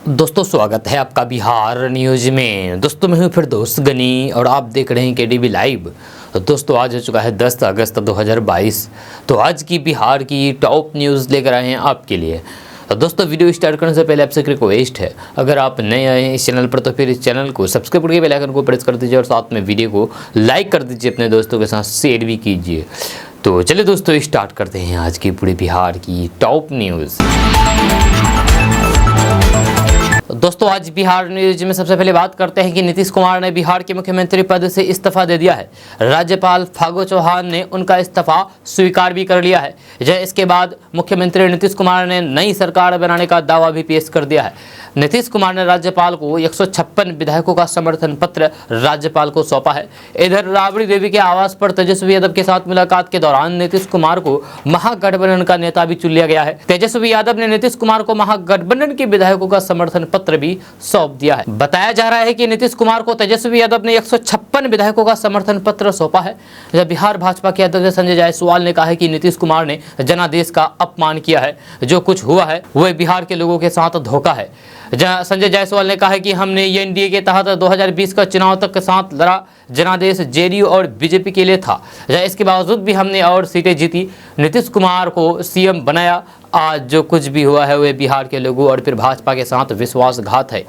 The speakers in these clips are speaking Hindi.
दोस्तों स्वागत है आपका बिहार न्यूज में। दोस्तों मैं हूं फिर दोस्त गनी और आप देख रहे हैं केडीबी लाइव। तो दोस्तों आज हो चुका है 10 अगस्त 2022। तो आज की बिहार की टॉप न्यूज़ लेकर आए हैं आपके लिए। तो दोस्तों वीडियो स्टार्ट करने से पहले आपसे एक रिक्वेस्ट है, अगर आप नए आए हैं इस चैनल पर तो फिर इस चैनल को सब्सक्राइब करके बेल आइकन को प्रेस कर दीजिए और साथ में वीडियो को लाइक कर दीजिए, अपने दोस्तों के साथ शेयर भी कीजिए। तो चलिए दोस्तों स्टार्ट करते हैं आज की पूरी बिहार की टॉप न्यूज़। दोस्तों आज बिहार न्यूज में सबसे पहले बात करते हैं कि नीतीश कुमार ने बिहार के मुख्यमंत्री पद से इस्तीफा दे दिया है। राज्यपाल फागू चौहान ने उनका इस्तीफा स्वीकार भी कर लिया है। इसके बाद मुख्यमंत्री नीतीश कुमार ने नई सरकार बनाने का दावा भी पेश कर दिया है। नीतीश कुमार ने राज्यपाल को 156 विधायकों का समर्थन पत्र राज्यपाल को सौंपा है। इधर राबड़ी देवी के आवास पर तेजस्वी यादव के साथ मुलाकात के दौरान नीतीश कुमार को महागठबंधन का नेता भी चुन लिया गया है। तेजस्वी यादव ने नीतीश कुमार को महागठबंधन के विधायकों का समर्थन पत्र भी सौंप दिया है। बताया जा रहा है कि नीतीश कुमार को तेजस्वी यादव ने 156 विधायकों का समर्थन पत्र सौंपा है। जब बिहार भाजपा के अध्यक्ष संजय जायसवाल ने कहा है कि नीतीश कुमार ने जनादेश का अपमान किया है, जो कुछ हुआ है वह बिहार के लोगों के साथ धोखा है। संजय जायसवाल ने कहा है कि हमने एनडीए के तहत 2020 का चुनाव तक के साथ लड़ा। जनादेश जेडीयू और बीजेपी के लिए था। इसके बावजूद भी हमने और सीटें जीती। नीतीश कुमार को सीएम बनाया। आज जो कुछ भी हुआ है वह बिहार के लोगों और फिर भाजपा के साथ विश्वासघात है।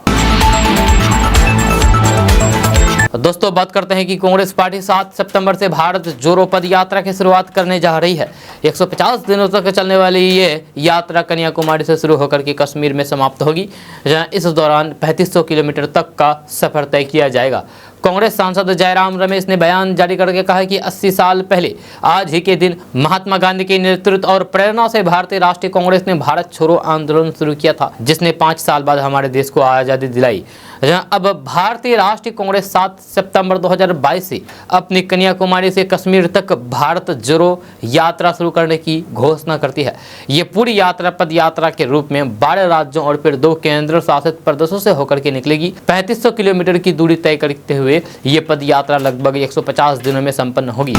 दोस्तों बात करते हैं कि कांग्रेस पार्टी 7 सितंबर से भारत जोड़ो पद यात्रा की शुरुआत करने जा रही है। 150 दिनों तक चलने वाली ये यात्रा कन्याकुमारी से शुरू होकर के कश्मीर में समाप्त होगी, जहां इस दौरान 3500 किलोमीटर तक का सफर तय किया जाएगा। कांग्रेस सांसद जयराम रमेश ने बयान जारी करके कहा कि 80 साल पहले आज ही के दिन महात्मा गांधी के नेतृत्व और प्रेरणा से भारतीय राष्ट्रीय कांग्रेस ने भारत छोड़ो आंदोलन शुरू किया था, जिसने 5 साल बाद हमारे देश को आज़ादी दिलाई। अब भारतीय राष्ट्रीय कांग्रेस 7 सितंबर 2022 से अपनी कन्याकुमारी से कश्मीर तक भारत जोड़ो यात्रा शुरू करने की घोषणा करती है। ये पूरी यात्रा पद यात्रा के रूप में 12 राज्यों और फिर 2 केंद्र शासित प्रदेशों से होकर के निकलेगी। 3500 किलोमीटर की दूरी तय करते हुए ये पद यात्रा लगभग 150 दिनों में संपन्न होगी।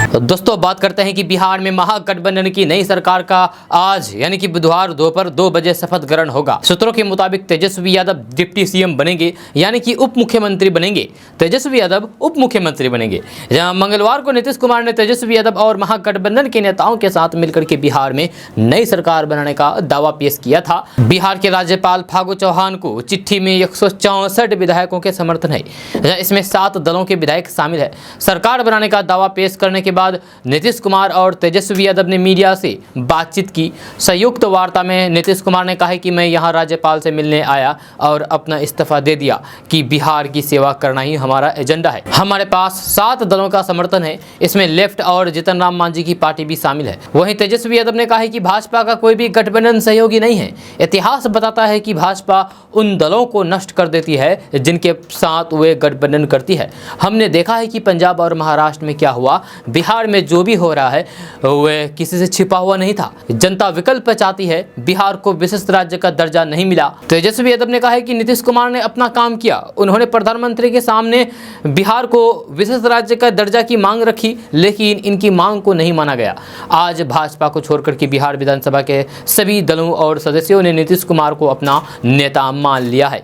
तो दोस्तों बात करते हैं कि बिहार में महागठबंधन की नई सरकार का आज यानी कि बुधवार दोपहर 2 बजे शपथ ग्रहण होगा। सूत्रों के मुताबिक तेजस्वी यादव डिप्टी सीएम बनेंगे, यानी कि उप मुख्यमंत्री बनेंगे। तेजस्वी यादव उप मुख्यमंत्री बनेंगे। जहां मंगलवार को नीतीश कुमार ने तेजस्वी यादव और महागठबंधन के नेताओं के साथ मिलकर के बिहार में नई सरकार बनाने का दावा पेश किया था। बिहार के राज्यपाल फागू चौहान को चिट्ठी में 164 विधायकों के समर्थन है। इसमें 7 दलों के विधायक शामिल है। सरकार बनाने का दावा पेश करने के बाद नीतीश कुमार और तेजस्वी यादव ने मीडिया से बातचीत की। संयुक्त वार्ता में नीतीश कुमार ने कहा कि मैं यहां राज्यपाल से मिलने आया और अपना इस्तीफा दे दिया कि बिहार की सेवा करना ही हमारा एजेंडा है। हमारे पास 7 दलों का समर्थन है, इसमें लेफ्ट और जीतन राम मांझी की पार्टी भी शामिल है। वहीं तेजस्वी यादव ने कहा है कि भाजपा का कोई भी गठबंधन सहयोगी नहीं है। इतिहास बताता है कि भाजपा उन दलों को नष्ट कर देती है जिनके साथ वे गठबंधन करती है। हमने देखा है कि पंजाब और महाराष्ट्र में क्या हुआ। बिहार में जो भी हो रहा है वह किसी से छिपा हुआ नहीं था। जनता विकल्प चाहती है। बिहार को विशिष्ट राज्य का दर्जा नहीं मिला। तेजस्वी यादव ने कहा है कि नीतीश कुमार ने अपना काम किया। उन्होंने प्रधानमंत्री के सामने बिहार को विशिष्ट राज्य का दर्जा की मांग रखी, लेकिन इनकी मांग को नहीं माना गया। आज भाजपा को छोड़कर के बिहार विधानसभा के सभी दलों और सदस्यों ने नीतीश कुमार को अपना नेता मान लिया है।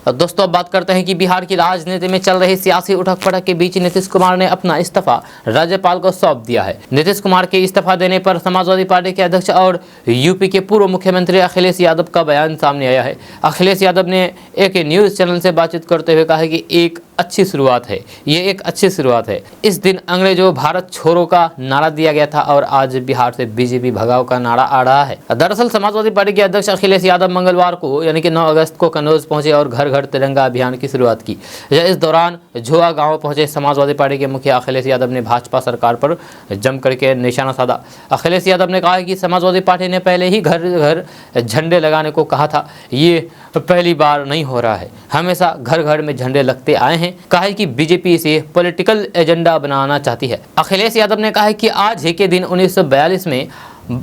दोस्तों अब बात करते हैं कि बिहार की राजनीति में चल रही सियासी उठक-पटक के बीच नीतीश कुमार ने अपना इस्तीफा राज्यपाल को सौंप दिया है। नीतीश कुमार के इस्तीफा देने पर समाजवादी पार्टी के अध्यक्ष और यूपी के पूर्व मुख्यमंत्री अखिलेश यादव का बयान सामने आया है। अखिलेश यादव ने एक न्यूज़ चैनल से बातचीत करते हुए कहा कि एक अच्छी शुरुआत है, ये एक अच्छी शुरुआत है। इस दिन अंग्रेजों भारत छोड़ो का नारा दिया गया था और आज बिहार से बीजेपी भगाओ का नारा आ रहा है। दरअसल समाजवादी पार्टी के अध्यक्ष अखिलेश यादव मंगलवार को यानी कि 9 अगस्त को कन्नौज पहुंचे और घर घर तिरंगा अभियान की शुरुआत की। इस दौरान झुआ गांव पहुंचे समाजवादी पार्टी के मुखिया अखिलेश यादव ने भाजपा सरकार पर जम करके निशाना साधा। अखिलेश यादव ने कहा कि समाजवादी पार्टी ने पहले ही घर घर झंडे लगाने को कहा था। ये पहली बार नहीं हो रहा है, हमेशा घर घर में झंडे लगते आए हैं। कहा है कि बीजेपी इसे पॉलिटिकल एजेंडा बनाना चाहती है। अखिलेश यादव ने कहा है कि आज ही के दिन 1942 में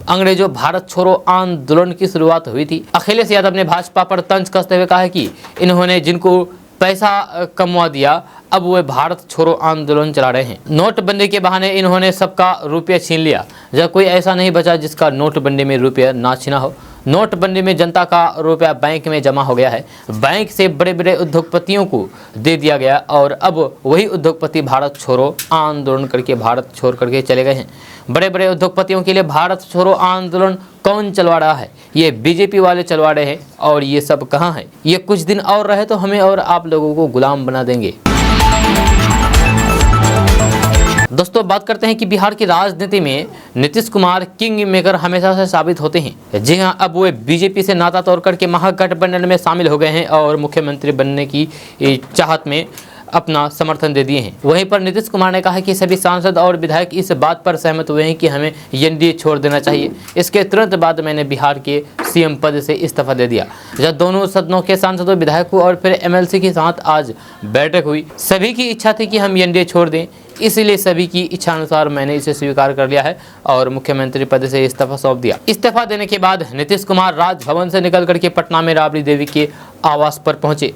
अंग्रेजों भारत छोड़ो आंदोलन की शुरुआत हुई थी। अखिलेश यादव ने भाजपा पर तंज कसते हुए कहा है कि इन्होंने जिनको पैसा कमवा दिया, अब वे भारत छोड़ो आंदोलन चला रहे हैं। नोटबंदी के बहाने इन्होंने सबका रुपया छीन लिया। जब कोई ऐसा नहीं बचा जिसका नोटबंदी में रुपया ना छीना हो। नोटबंदी में जनता का रुपया बैंक में जमा हो गया है। बैंक से बड़े बड़े उद्योगपतियों को दे दिया गया और अब वही उद्योगपति भारत छोड़ो आंदोलन करके भारत छोड़ करके चले गए हैं। बड़े बड़े उद्योगपतियों के लिए भारत छोड़ो आंदोलन कौन चलवा रहा है? ये बीजेपी वाले चलवा रहे हैं। और ये सब कहाँ है? ये कुछ दिन और रहे तो हमें और आप लोगों को गुलाम बना देंगे। दोस्तों बात करते हैं कि बिहार की राजनीति में नीतीश कुमार किंग मेकर हमेशा से साबित होते हैं। जी हां, अब वे बीजेपी से नाता तोड़ करके महागठबंधन में शामिल हो गए हैं और मुख्यमंत्री बनने की चाहत में अपना समर्थन दे दिए हैं। वहीं पर नीतीश कुमार ने कहा कि सभी सांसद और विधायक इस बात पर सहमत हुए हैं कि हमें एनडीए छोड़ देना चाहिए। इसके तुरंत बाद मैंने बिहार के सीएम पद से इस्तीफा दे दिया। जब दोनों सदनों के सांसदों, विधायकों और फिर एमएलसी के साथ आज बैठक हुई, सभी की इच्छा थी कि हम एनडीए छोड़ दें। इसलिए सभी की इच्छा अनुसार मैंने इसे स्वीकार कर लिया है और मुख्यमंत्री पद से इस्तीफा सौंप दिया। इस्तीफा देने के बाद नीतीश कुमार राजभवन से निकल करके पटना में राबड़ी देवी के आवास पर पहुंचे।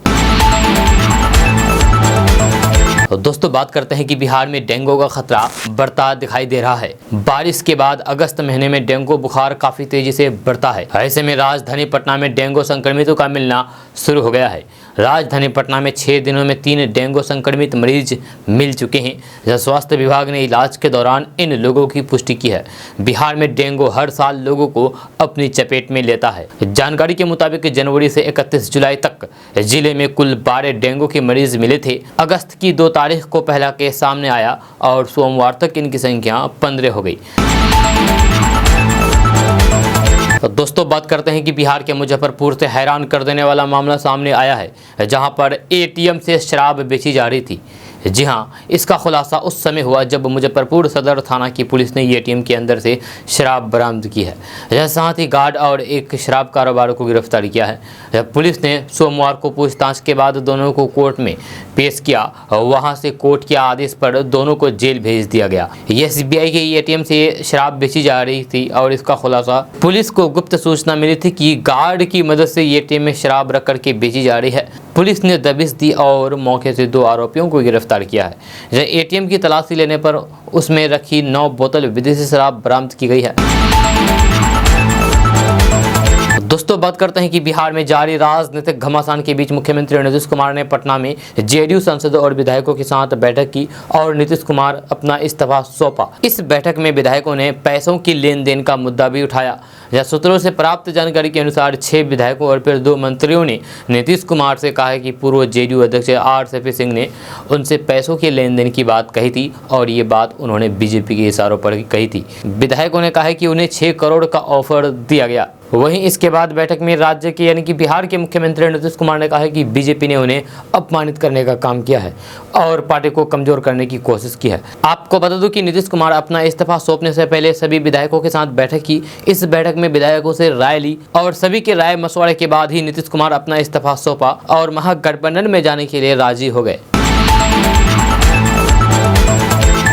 दोस्तों बात करते हैं कि बिहार में डेंगू का खतरा बढ़ता दिखाई दे रहा है। बारिश के बाद अगस्त महीने में डेंगू बुखार काफी तेजी से बढ़ता है। ऐसे में राजधानी पटना में डेंगू संक्रमितों का मिलना शुरू हो गया है। राजधानी पटना में 6 दिनों में 3 डेंगू संक्रमित मरीज मिल चुके हैं। जब स्वास्थ्य विभाग ने इलाज के दौरान इन लोगों की पुष्टि की है। बिहार में डेंगू हर साल लोगों को अपनी चपेट में लेता है। जानकारी के मुताबिक जनवरी से 31 जुलाई तक जिले में कुल 12 डेंगू के मरीज मिले थे। अगस्त की 2 तारीख को पहला केस सामने आया और सोमवार तक इनकी संख्या 15 हो गई। तो दोस्तों बात करते हैं कि बिहार के मुजफ्फरपुर से हैरान कर देने वाला मामला सामने आया है, जहां पर एटीएम से शराब बेची जा रही थी। जी हां, इसका खुलासा उस समय हुआ जब मुजफ्फरपुर सदर थाना की पुलिस ने एटीएम के अंदर से शराब बरामद की है। साथ ही गार्ड और एक शराब कारोबार को गिरफ्तार किया है। पुलिस ने सोमवार को पूछताछ के बाद दोनों को कोर्ट में पेश किया और वहां से कोर्ट के आदेश पर दोनों को जेल भेज दिया गया। एसबीआई के एटीएम से शराब बेची जा रही थी और इसका खुलासा पुलिस को गुप्त सूचना मिली थी कि गार्ड की मदद से एटीएम में शराब रख करके बेची जा रही है। पुलिस ने दबिश दी और मौके से 2 आरोपियों को गिरफ्तार किया है। जब एटीएम की तलाशी लेने पर उसमें रखी 9 बोतल विदेशी शराब बरामद की गई है। दोस्तों बात करते हैं कि बिहार में जारी राजनीतिक घमासान के बीच मुख्यमंत्री नीतीश कुमार ने पटना में जेडीयू सांसदों और विधायकों के साथ बैठक की और नीतीश कुमार अपना इस्तीफा सौंपा। इस बैठक में विधायकों ने पैसों की लेन देन का मुद्दा भी उठाया। सूत्रों से प्राप्त जानकारी के अनुसार 6 विधायकों और फिर 2 मंत्रियों ने नीतीश कुमार से कहा है कि पूर्व जेडीयू अध्यक्ष आरसीपी सिंह ने उनसे पैसों के लेन देन की बात कही थी और ये बात उन्होंने बीजेपी के इशारों पर कही थी। विधायकों ने कहा है कि उन्हें 6 करोड़ का ऑफर दिया गया। वहीं इसके बाद बैठक में राज्य के यानी कि बिहार के मुख्यमंत्री नीतीश कुमार ने कहा है कि बीजेपी ने उन्हें अपमानित करने का काम किया है और पार्टी को कमजोर करने की कोशिश की है। आपको बता दूं कि नीतीश कुमार अपना इस्तीफा सौंपने से पहले सभी विधायकों के साथ बैठक की। इस बैठक में विधायकों से राय ली और सभी के राय मशवरे के बाद ही नीतीश कुमार अपना इस्तीफा सौंपा और महागठबंधन में जाने के लिए राजी हो गए।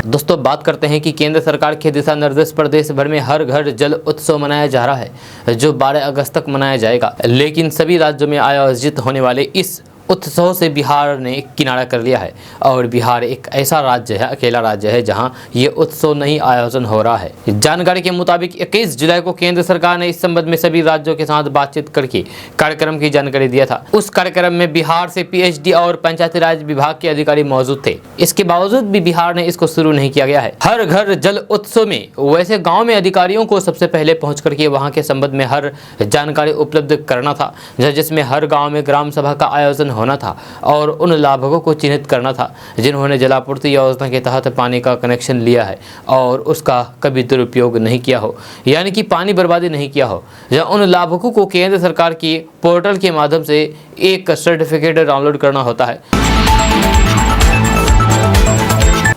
दोस्तों बात करते हैं कि केंद्र सरकार के दिशा निर्देश पर देश भर में हर घर जल उत्सव मनाया जा रहा है, जो 12 अगस्त तक मनाया जाएगा। लेकिन सभी राज्यों में आयोजित होने वाले इस उत्सव से बिहार ने किनारा कर लिया है और बिहार एक ऐसा राज्य है, अकेला राज्य है जहां ये उत्सव नहीं आयोजन हो रहा है। जानकारी के मुताबिक 21 जुलाई को केंद्र सरकार ने इस संबंध में सभी राज्यों के साथ बातचीत करके कार्यक्रम की जानकारी दिया था। उस कार्यक्रम में बिहार से पीएचडी और पंचायती राज विभाग के अधिकारी मौजूद थे। इसके बावजूद भी बिहार ने इसको शुरू नहीं किया गया है। हर घर जल उत्सव में वैसे गाँव में अधिकारियों को सबसे पहले पहुँच करके वहाँ के संबंध में हर जानकारी उपलब्ध करना था, जिसमें हर गाँव में ग्राम सभा का आयोजन होना था और उन लाभुकों को चिन्हित करना था जिन्होंने जलापूर्ति योजना के तहत पानी का कनेक्शन लिया है और उसका कभी दुरुपयोग नहीं किया हो, यानी कि पानी बर्बादी नहीं किया हो। या उन लाभुकों को केंद्र सरकार की पोर्टल के माध्यम से एक सर्टिफिकेट डाउनलोड करना होता है।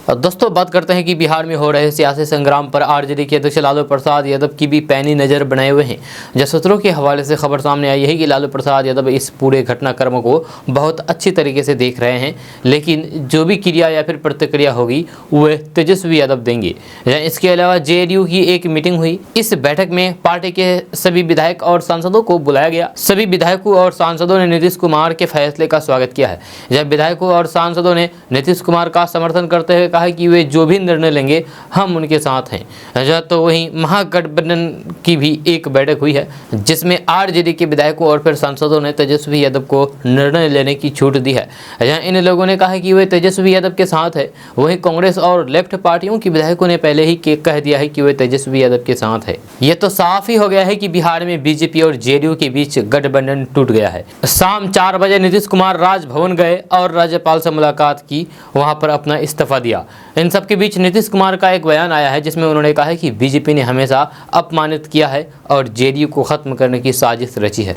दोस्तों बात करते हैं कि बिहार में हो रहे सियासी संग्राम पर आरजेडी के अध्यक्ष लालू प्रसाद यादव की भी पैनी नज़र बनाए हुए हैं। जब सूत्रों के हवाले से खबर सामने आई है कि लालू प्रसाद यादव इस पूरे घटनाक्रम को बहुत अच्छी तरीके से देख रहे हैं, लेकिन जो भी क्रिया या फिर प्रतिक्रिया होगी वह तेजस्वी यादव देंगे। इसके अलावा जेडीयू की एक मीटिंग हुई। इस बैठक में पार्टी के सभी विधायक और सांसदों को बुलाया गया। सभी विधायकों और सांसदों ने नीतीश कुमार के फैसले का स्वागत किया है। जब विधायकों और सांसदों ने नीतीश कुमार का समर्थन करते हुए कहा कि वे जो भी निर्णय लेंगे हम उनके साथ हैं। तो वहीं महागठबंधन की भी एक बैठक हुई है, जिसमें आरजेडी के विधायकों और फिर सांसदों ने तेजस्वी यादव को निर्णय लेने की छूट दी है। इन लोगों ने कहा कि वे तेजस्वी यादव के साथ है। वहीं कांग्रेस और लेफ्ट पार्टियों के विधायकों ने पहले ही कह दिया है कि वे तेजस्वी यादव के साथ है। ये तो साफ ही हो गया है कि बिहार में बीजेपी और जेडीयू के बीच गठबंधन टूट गया है। शाम 4 बजे नीतीश कुमार राजभवन गए और राज्यपाल से मुलाकात की, वहां पर अपना इस्तीफा दिया। इन सबके बीच नीतीश कुमार का एक बयान आया है, जिसमें उन्होंने कहा है कि बीजेपी ने हमेशा अपमानित किया है और जेडीयू को खत्म करने की साजिश रची है।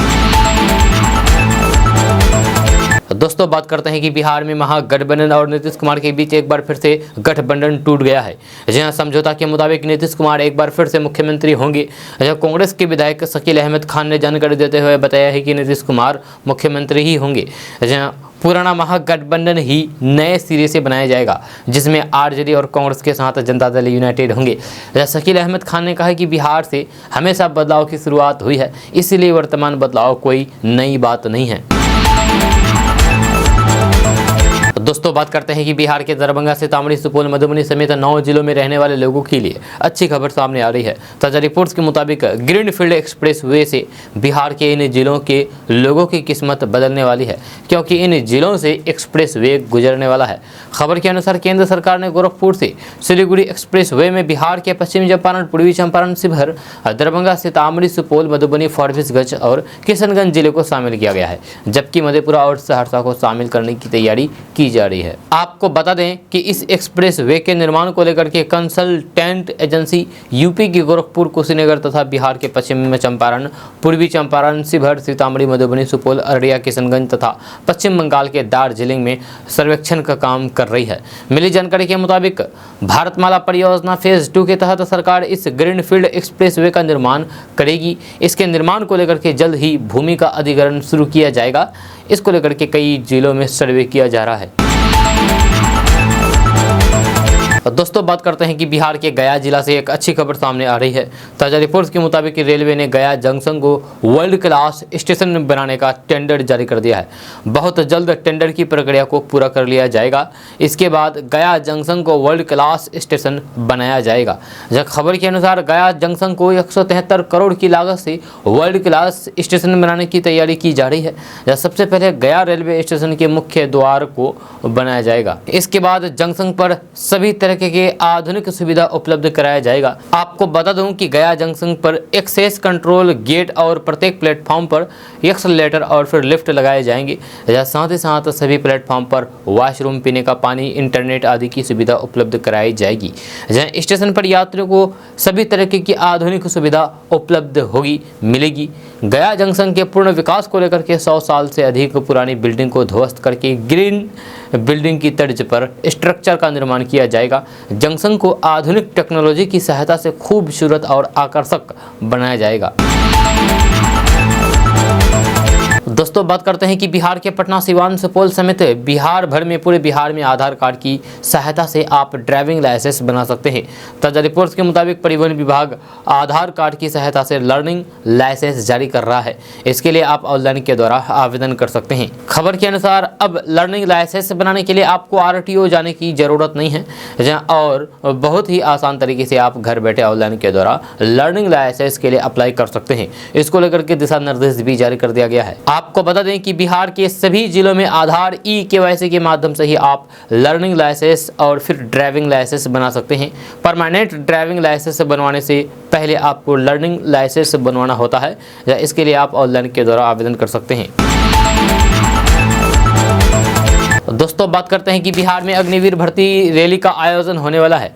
दोस्तों बात करते हैं कि बिहार में महागठबंधन और नीतीश कुमार के बीच एक बार फिर से गठबंधन टूट गया है। जहां समझौता के मुताबिक नीतीश कुमार एक बार फिर से मुख्यमंत्री होंगे। कांग्रेस के विधायक शकील अहमद खान ने जानकारी देते हुए बताया है कि नीतीश कुमार मुख्यमंत्री ही होंगे। जहां पुराना महागठबंधन ही नए सिरे से बनाया जाएगा, जिसमें आरजेडी और कांग्रेस के साथ जनता दल यूनाइटेड होंगे। शकील अहमद खान ने कहा है कि बिहार से हमेशा बदलाव की शुरुआत हुई है, इसलिए वर्तमान बदलाव कोई नई बात नहीं है। दोस्तों बात करते हैं कि बिहार के दरभंगा, सीतामढ़ी, सुपौल, मधुबनी समेत 9 जिलों में रहने वाले लोगों के लिए अच्छी खबर सामने आ रही है। ताजा रिपोर्ट्स के मुताबिक ग्रीनफील्ड एक्सप्रेस वे से बिहार के इन जिलों के लोगों की किस्मत बदलने वाली है, क्योंकि इन जिलों से एक्सप्रेस वे गुजरने वाला है। खबर के अनुसार केंद्र सरकार ने गोरखपुर से सिलीगुड़ी एक्सप्रेस वे में बिहार के पश्चिमी चंपारण, पूर्वी चंपारण, शिवहर, दरभंगा, सीतामढ़ी, सुपौल, मधुबनी, फारबिसगंज और किशनगंज जिले को शामिल किया गया है, जबकि मधेपुरा और सहरसा को शामिल करने की तैयारी की जा रही है। आपको बता दें कि इस एक्सप्रेस वे के निर्माण को लेकर के कंसल्टेंट एजेंसी यूपी की गोरखपुर, कुशीनगर तथा बिहार के पश्चिम चंपारण, पूर्वी चंपारण, शिवहर, सीतामढ़ी, मधुबनी, सुपौल, अररिया, किशनगंज तथा पश्चिम बंगाल के दार्जिलिंग में सर्वेक्षण का काम कर रही है। मिली जानकारी के मुताबिक भारतमाला परियोजना फेज 2 के तहत सरकार इस ग्रीनफील्ड एक्सप्रेस वे का निर्माण करेगी। इसके निर्माण को लेकर के जल्द ही भूमि का अधिग्रहण शुरू किया जाएगा। इसको लेकर के कई जिलों में सर्वे किया जा रहा है। दोस्तों बात करते हैं कि बिहार के गया जिला से एक अच्छी खबर सामने आ रही है। ताजा रिपोर्ट्स के मुताबिक रेलवे ने गया जंक्शन को वर्ल्ड क्लास स्टेशन बनाने का टेंडर जारी कर दिया है। बहुत जल्द टेंडर की प्रक्रिया को पूरा कर लिया जाएगा। इसके बाद गया जंक्शन को वर्ल्ड क्लास स्टेशन बनाया जाएगा। जब खबर के अनुसार गया जंक्शन को 173 करोड़ की लागत से वर्ल्ड क्लास स्टेशन बनाने की तैयारी की जा रही है। जब सबसे पहले गया रेलवे स्टेशन के मुख्य द्वार को बनाया जाएगा। इसके बाद जंक्शन पर सभी तरह के आधुनिक सुविधा उपलब्ध कराया जाएगा। आपको बता दूं कि गया जंक्शन पर एक्सेस कंट्रोल गेट और प्रत्येक प्लेटफॉर्म पर एक्सेलेरेटर और फिर लिफ्ट लगाए जाएंगे। साथ ही साथ सभी प्लेटफॉर्म पर वॉशरूम, पीने का पानी, इंटरनेट आदि की सुविधा उपलब्ध कराई जाएगी। जहां स्टेशन पर यात्रियों को सभी तरह की आधुनिक सुविधा उपलब्ध मिलेगी। गया जंक्शन के पूर्ण विकास को लेकर के 100 साल से अधिक पुरानी बिल्डिंग को ध्वस्त करके ग्रीन बिल्डिंग की तर्ज पर स्ट्रक्चर का निर्माण किया जाएगा। जंक्शन को आधुनिक टेक्नोलॉजी की सहायता से खूबसूरत और आकर्षक बनाया जाएगा। दोस्तों बात करते हैं कि बिहार के पटना, सिवान, सुपौल समेत बिहार भर में पूरे बिहार में आधार कार्ड की सहायता से आप ड्राइविंग लाइसेंस बना सकते हैं। ताजा रिपोर्ट्स के मुताबिक परिवहन विभाग आधार कार्ड की सहायता से लर्निंग लाइसेंस जारी कर रहा है। इसके लिए आप ऑनलाइन के द्वारा आवेदन कर सकते हैं। खबर के अनुसार अब लर्निंग लाइसेंस बनाने के लिए आपको RTO जाने की जरूरत नहीं है और बहुत ही आसान तरीके से आप घर बैठे ऑनलाइन के द्वारा लर्निंग लाइसेंस के लिए अप्लाई कर सकते हैं। इसको लेकर के दिशा निर्देश भी जारी कर दिया गया है। आपको बता दें कि बिहार के सभी जिलों में आधार KYC के माध्यम से ही आप लर्निंग लाइसेंस और फिर ड्राइविंग लाइसेंस बना सकते हैं। परमानेंट ड्राइविंग लाइसेंस बनवाने से पहले आपको लर्निंग लाइसेंस बनवाना होता है। इसके लिए आप ऑनलाइन के द्वारा आवेदन कर सकते हैं। दोस्तों बात करते हैं कि बिहार में अग्निवीर भर्ती रैली का आयोजन होने वाला है।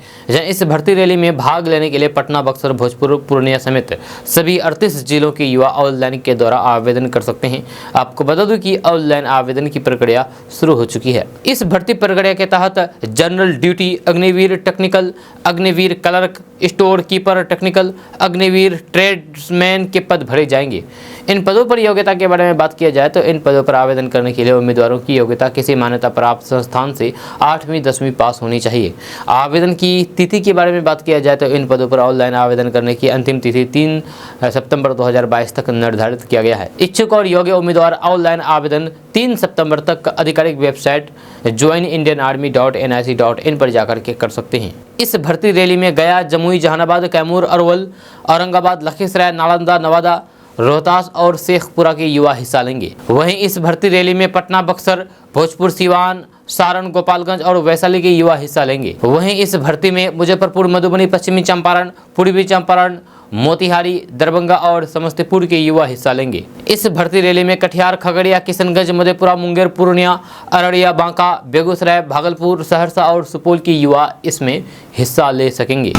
इस भर्ती रैली में भाग लेने के लिए पटना, बक्सर, भोजपुर, पूर्णिया समेत सभी 38 जिलों के युवा ऑनलाइन के द्वारा आवेदन कर सकते हैं। आपको बता दूं कि ऑनलाइन आवेदन की प्रक्रिया शुरू हो चुकी है। इस भर्ती प्रक्रिया के तहत general duty, Agniveer technical, Agniveer clerk, store keeper technical, Agniveer tradesman के पद भरे जाएंगे। इन पदों पर योग्यता के बारे में बात किया जाए तो इन पदों पर आवेदन करने के लिए उम्मीदवारों की योग्यता किसी मान्यता प्राप्त संस्थान से 8वीं 10वीं पास होनी चाहिए। आवेदन की तिथि के बारे में बात किया जाए तो इन पदों पर ऑनलाइन आवेदन करने की अंतिम तिथि 3 सितंबर 2022 तक निर्धारित किया गया है। इच्छुक और योग्य उम्मीदवार ऑनलाइन आवेदन 3 सितंबर तक आधिकारिक वेबसाइट joinindianarmy.nic.in पर जाकर के कर सकते हैं। इस भर्ती रैली में गया, जमुई, जहानाबाद, कैमूर, अरवल, औरंगाबाद, लखीसराय, नालंदा, नवादा, रोहतास और शेखपुरा के युवा हिस्सा लेंगे। वहीं इस भर्ती रैली में पटना, बक्सर, भोजपुर, सिवान, सारण, गोपालगंज और वैशाली के युवा हिस्सा लेंगे। वहीं इस भर्ती में मुजफ्फरपुर, मधुबनी, पश्चिमी चंपारण, पूर्वी चंपारण, मोतिहारी, दरभंगा और समस्तीपुर के युवा हिस्सा लेंगे। इस भर्ती रैली में कटिहार, खगड़िया, किशनगंज, मधेपुरा, मुंगेर, पूर्णिया, अररिया, बांका, बेगूसराय, भागलपुर, सहरसा और सुपौल के युवा इसमें हिस्सा ले सकेंगे।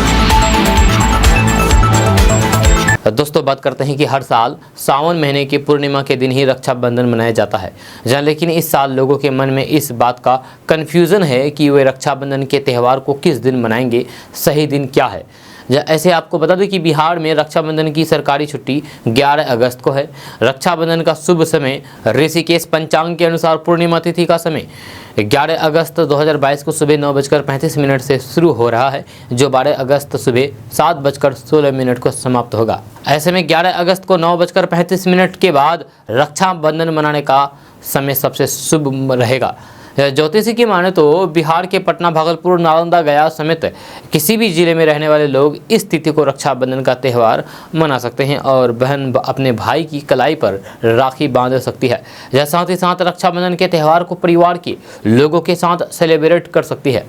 दोस्तों बात करते हैं कि हर साल सावन महीने की पूर्णिमा के दिन ही रक्षाबंधन मनाया जाता है, लेकिन इस साल लोगों के मन में इस बात का कन्फ्यूज़न है कि वे रक्षाबंधन के त्यौहार को किस दिन मनाएंगे, सही दिन क्या है। ऐसे आपको बता दें कि बिहार में रक्षाबंधन की सरकारी छुट्टी 11 अगस्त को है। रक्षाबंधन का शुभ समय ऋषिकेश पंचांग के अनुसार पूर्णिमा तिथि का समय 11 अगस्त 2022 को सुबह 9:35 से शुरू हो रहा है, जो 12 अगस्त सुबह 7:16 को समाप्त होगा। ऐसे में 11 अगस्त को 9:35 के बाद रक्षाबंधन मनाने का समय सबसे शुभ रहेगा। ज्योतिषी की माने तो बिहार के पटना, भागलपुर, नालंदा, गया समेत किसी भी जिले में रहने वाले लोग इस तिथि को रक्षाबंधन का त्यौहार मना सकते हैं और बहन अपने भाई की कलाई पर राखी बांध सकती है। साथ ही साथ रक्षाबंधन के त्यौहार को परिवार के लोगों के साथ सेलिब्रेट कर सकती है।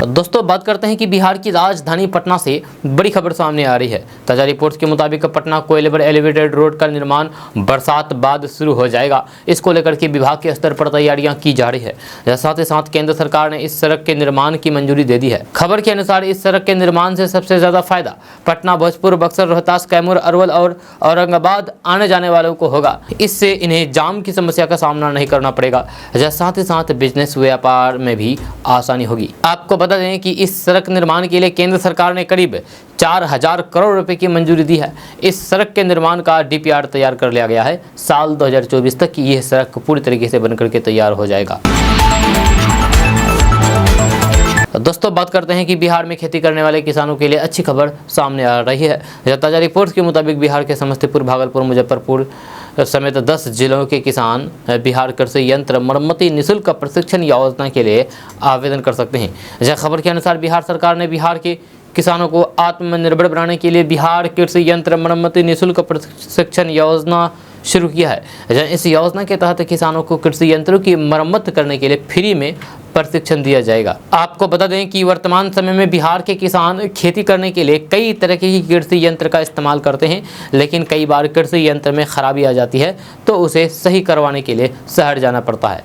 दोस्तों बात करते हैं कि बिहार की राजधानी पटना से बड़ी खबर सामने आ रही है। ताजा रिपोर्ट्स के मुताबिक पटना कोइलवर एलिवेटेड रोड का निर्माण बरसात बाद शुरू हो जाएगा। इसको लेकर के विभाग के स्तर पर तैयारियां की जा रही है। साथ ही साथ केंद्र सरकार ने इस सड़क के निर्माण की मंजूरी दे दी है। खबर के अनुसार इस सड़क के निर्माण से सबसे ज्यादा फायदा पटना, भोजपुर, बक्सर, रोहतास, कैमूर, अरवल और औरंगाबाद आने जाने वालों को होगा। इससे इन्हें जाम की समस्या का सामना नहीं करना पड़ेगा। साथ ही साथ बिजनेस व्यापार में भी आसानी होगी। आपको बता दें कि इस सड़क निर्माण के लिए केंद्र सरकार ने करीब 4000 करोड़ रुपए की मंजूरी दी है। इस सड़क के निर्माण का डीपीआर तैयार कर लिया गया है। साल 2024 तक यह सड़क पूरी तरीके से बनकर के तैयार हो जाएगा। दोस्तों बात करते हैं कि बिहार में खेती करने वाले किसानों के लिए अच्छी खबर सामने आ रही है। ताजा रिपोर्ट्स के मुताबिक बिहार के समस्तीपुर, भागलपुर, मुजफ्फरपुर समेत 10 जिलों के किसान बिहार कृषि यंत्र मरम्मती निःशुल्क प्रशिक्षण योजना के लिए आवेदन कर सकते हैं। खबर के अनुसार बिहार सरकार ने बिहार के किसानों को आत्मनिर्भर बनाने के लिए बिहार कृषि यंत्र मरम्मती निःशुल्क प्रशिक्षण योजना शुरू किया है। इस योजना के तहत किसानों को कृषि यंत्रों की मरम्मत करने के लिए फ्री में प्रशिक्षण दिया जाएगा। आपको बता दें कि वर्तमान समय में बिहार के किसान खेती करने के लिए कई तरह के कृषि यंत्र का इस्तेमाल करते हैं, लेकिन कई बार कृषि यंत्र में खराबी आ जाती है तो उसे सही करवाने के लिए शहर जाना पड़ता है।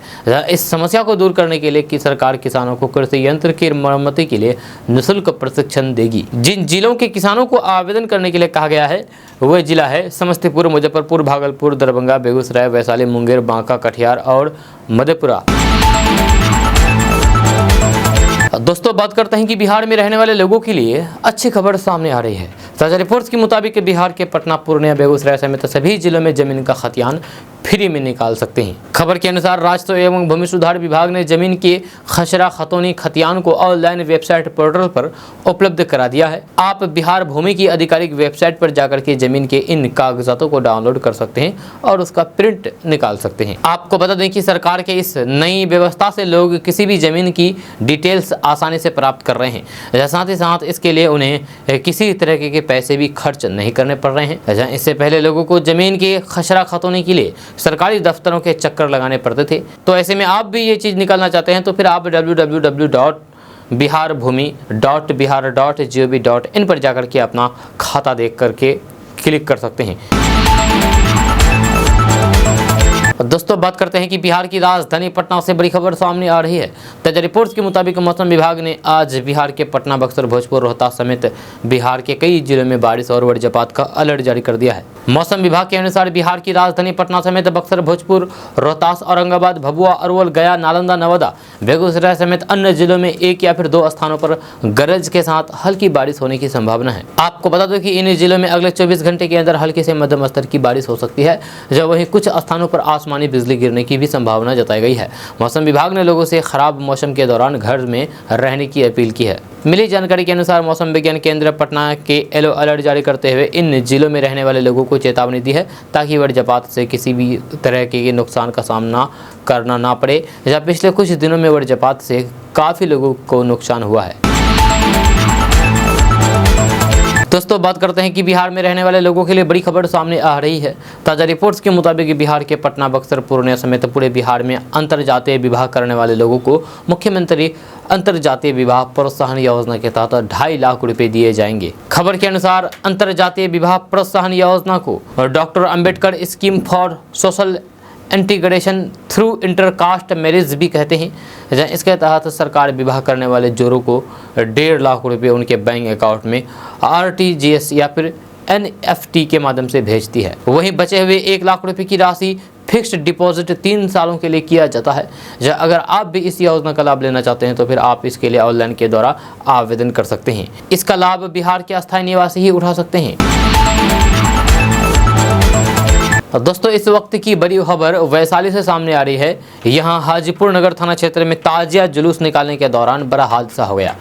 इस समस्या को दूर करने के लिए कि सरकार किसानों को कृषि यंत्र की मरम्मती के लिए निःशुल्क प्रशिक्षण देगी। जिन जिलों के किसानों को आवेदन करने के लिए कहा गया है वह जिला है समस्तीपुर, मुजफ्फरपुर, भागलपुर, दरभंगा, बेगूसराय, वैशाली, मुंगेर, बांका, कटिहार और मधेपुरा। दोस्तों बात करते हैं कि बिहार में रहने वाले लोगों के लिए अच्छी खबर सामने आ रही है। ताजा रिपोर्ट्स के मुताबिक बिहार के पटना, पूर्णिया, बेगूसराय समेत सभी जिलों में जमीन का खतियान फ्री में निकाल सकते हैं। खबर के अनुसार राजस्व एवं भूमि सुधार विभाग ने जमीन के खसरा खतौनी खतियान को ऑनलाइन वेबसाइट पोर्टल पर उपलब्ध करा दिया है। आप बिहार भूमि की आधिकारिक वेबसाइट पर जाकर के जमीन के इन कागजातों को डाउनलोड कर सकते हैं और उसका प्रिंट निकाल सकते हैं। आपको बता दें कि सरकार के इस नई व्यवस्था से लोग किसी भी जमीन की डिटेल्स आसानी से प्राप्त कर रहे हैं। साथ ही साथ इसके लिए उन्हें किसी तरह के पैसे भी खर्च नहीं करने पड़ रहे हैं। इससे पहले लोगों को जमीन के खसरा खतौनी के लिए सरकारी दफ्तरों के चक्कर लगाने पड़ते थे। तो ऐसे में आप भी ये चीज़ निकालना चाहते हैं तो फिर आप www.biharbhumi.bihar.gov.in पर जाकर के अपना खाता देख करके क्लिक कर सकते हैं। दोस्तों बात करते हैं कि बिहार की राजधानी पटना से बड़ी खबर सामने आ रही है। ताजा रिपोर्ट्स के मुताबिक मौसम विभाग ने आज बिहार के पटना, बक्सर, भोजपुर, रोहतास समेत बिहार के कई जिलों में बारिश और वज्रपात का अलर्ट जारी कर दिया है। मौसम विभाग के अनुसार बिहार की राजधानी पटना समेत बक्सर, भोजपुर, रोहतास, औरंगाबाद, भभुआ, अरवल, गया, नालंदा, नवादा, बेगूसराय समेत अन्य जिलों में एक या फिर दो स्थानों पर गरज के साथ हल्की बारिश होने की संभावना है। आपको बता दो कि इन जिलों में अगले 24 घंटे के अंदर हल्की से मध्यम स्तर की बारिश हो सकती है, जब वहीं कुछ स्थानों पर आसमानी बिजली गिरने की भी संभावना जताई गई है। मौसम विभाग ने लोगों से खराब मौसम के दौरान घर में रहने की अपील की है। मिली जानकारी के अनुसार मौसम विज्ञान केंद्र पटना के येलो अलर्ट जारी करते हुए इन जिलों में रहने वाले लोगों को चेतावनी दी है, ताकि वज्रपात से किसी भी तरह के नुकसान का सामना करना ना पड़े। जहाँ पिछले कुछ दिनों में वज्रपात से काफ़ी लोगों को नुकसान हुआ है। दोस्तों बात करते हैं कि बिहार में रहने वाले लोगों के लिए बड़ी खबर सामने आ रही है। ताज़ा रिपोर्ट्स के मुताबिक बिहार के पटना, बक्सर, पूर्णिया समेत पूरे बिहार में अंतरजातीय विवाह करने वाले लोगों को मुख्यमंत्री अंतरजातीय विवाह प्रोत्साहन योजना के तहत 2.5 लाख रुपए दिए जाएंगे। खबर के अनुसार अंतरजातीय विवाह प्रोत्साहन योजना को doctor Ambedkar scheme for social integration through intercaste marriage भी कहते हैं। इसके तहत सरकार विवाह करने वाले जोड़ों को 1.5 लाख रुपए उनके बैंक अकाउंट में RTGS या फिर NFT के माध्यम से भेजती है। वहीं बचे हुए 1 लाख रुपए की राशि फिक्स्ड डिपॉजिट 3 सालों के लिए किया जाता है। अगर आप भी इस योजना का लाभ लेना चाहते हैं तो फिर आप इसके लिए ऑनलाइन के द्वारा आवेदन कर सकते हैं। इसका लाभ बिहार के अस्थायी निवासी ही उठा सकते हैं। दोस्तों इस वक्त की बड़ी खबर वैशाली से सामने आ रही है। यहाँ हाजीपुर नगर थाना क्षेत्र में ताजिया जुलूस निकालने के दौरान बड़ा हादसा हो गया,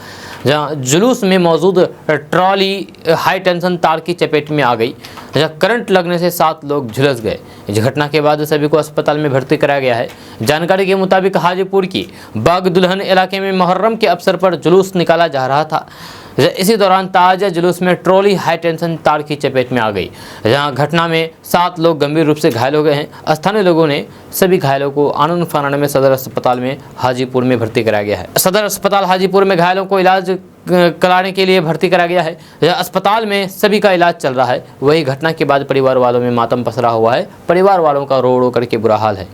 जहाँ जुलूस में मौजूद ट्रॉली हाई टेंशन तार की चपेट में आ गई, जहाँ करंट लगने से 7 लोग झुलस गए। इस घटना के बाद सभी को अस्पताल में भर्ती कराया गया है। जानकारी के मुताबिक हाजीपुर की बाग दुल्हन इलाके में मुहर्रम के अवसर पर जुलूस निकाला जा रहा था। इसी दौरान ताजा जुलूस में ट्रॉली हाई टेंशन तार की चपेट में आ गई, जहां घटना में 7 लोग गंभीर रूप से घायल हो गए हैं। स्थानीय लोगों ने सभी घायलों को आनंद फानन में सदर अस्पताल में हाजीपुर में भर्ती कराया गया है। सदर अस्पताल हाजीपुर में घायलों को इलाज कराने के लिए भर्ती कराया गया है। अस्पताल में सभी का इलाज चल रहा है। वही घटना के बाद परिवार वालों में मातम पसरा हुआ है। परिवार वालों का रो रो करके बुरा हाल है।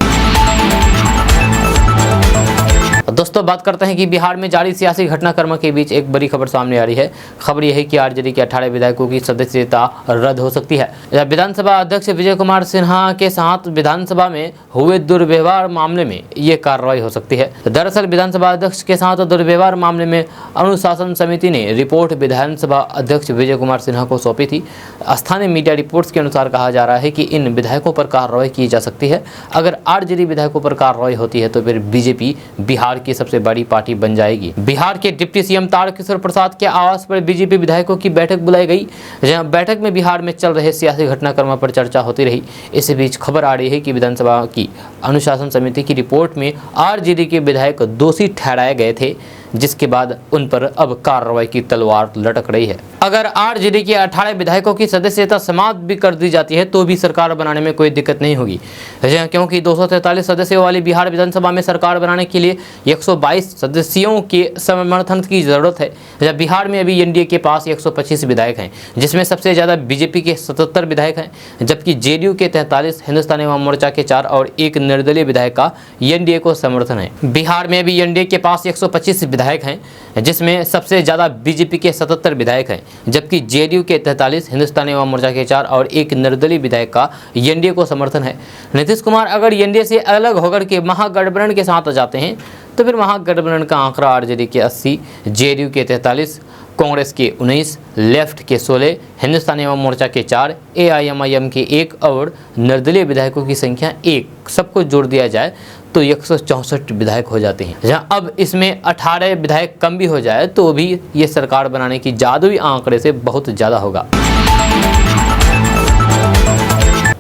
दोस्तों बात करते हैं कि बिहार में जारी सियासी घटनाक्रम के बीच एक बड़ी खबर सामने आ रही है। खबर यह है कि आरजेडी के 18 विधायकों की सदस्यता रद्द हो सकती है। विधानसभा अध्यक्ष विजय कुमार सिन्हा के साथ विधानसभा में हुए दुर्व्यवहार मामले में ये कार्रवाई हो सकती है। दरअसल विधानसभा अध्यक्ष के साथ दुर्व्यवहार मामले में अनुशासन समिति ने रिपोर्ट विधानसभा अध्यक्ष विजय कुमार सिन्हा को सौंपी थी। स्थानीय मीडिया रिपोर्ट्स के अनुसार कहा जा रहा है कि इन विधायकों पर कार्रवाई की जा सकती है। अगर आरजेडी विधायकों पर कार्रवाई होती है तो फिर बीजेपी बिहार की सबसे बड़ी पार्टी बन जाएगी। बिहार के डिप्टी सीएम तारकिशोर प्रसाद के आवास पर बीजेपी विधायकों की बैठक बुलाई गई, जहां बैठक में बिहार में चल रहे सियासी घटनाक्रम पर चर्चा होती रही। इस बीच खबर आ रही है कि विधानसभा की अनुशासन समिति की रिपोर्ट में आरजेडी के विधायक दोषी ठहराए गए थे, जिसके बाद उन पर अब कार्रवाई की तलवार लटक रही है। अगर आरजेडी के 18 विधायकों की सदस्यता समाप्त भी कर दी जाती है तो भी सरकार बनाने में कोई दिक्कत नहीं होगी, क्योंकि 243 सदस्यों वाली बिहार विधानसभा में सरकार बनाने के लिए 122 सदस्यों के समर्थन की जरूरत है। बिहार में अभी एनडीए के पास 125 विधायक हैं, जिसमें सबसे ज्यादा बीजेपी के 77 विधायक हैं, जबकि जेडीयू के 43, हिंदुस्तानी अवाम मोर्चा के 4 और एक निर्दलीय विधायक का एनडीए को समर्थन है। बिहार में अभी एनडीए के पास 125 विधायक हैं, जिसमें सबसे ज्यादा बीजेपी के 77 विधायक हैं, जबकि जेडीयू के 43, हिंदुस्तानी अवाम मोर्चा के 4 और एक निर्दलीय विधायक का एनडीए को समर्थन है। नीतीश कुमार अगर एनडीए से अलग होकर के महागठबंधन के साथ जाते हैं तो फिर महागठबंधन का आंकड़ा आरजेडी के 80, जेडीयू के 43, कांग्रेस के 19, लेफ्ट के 16, हिंदुस्तानी अवाम मोर्चा के 4, एआईएमआईएम के 1 और निर्दलीय विधायकों की संख्या 1 सबको जोड़ दिया जाए तो 164 विधायक हो जाते हैं। जहां अब इसमें 18 विधायक कम भी हो जाए तो भी ये सरकार बनाने की जादुई आंकड़े से बहुत ज़्यादा होगा।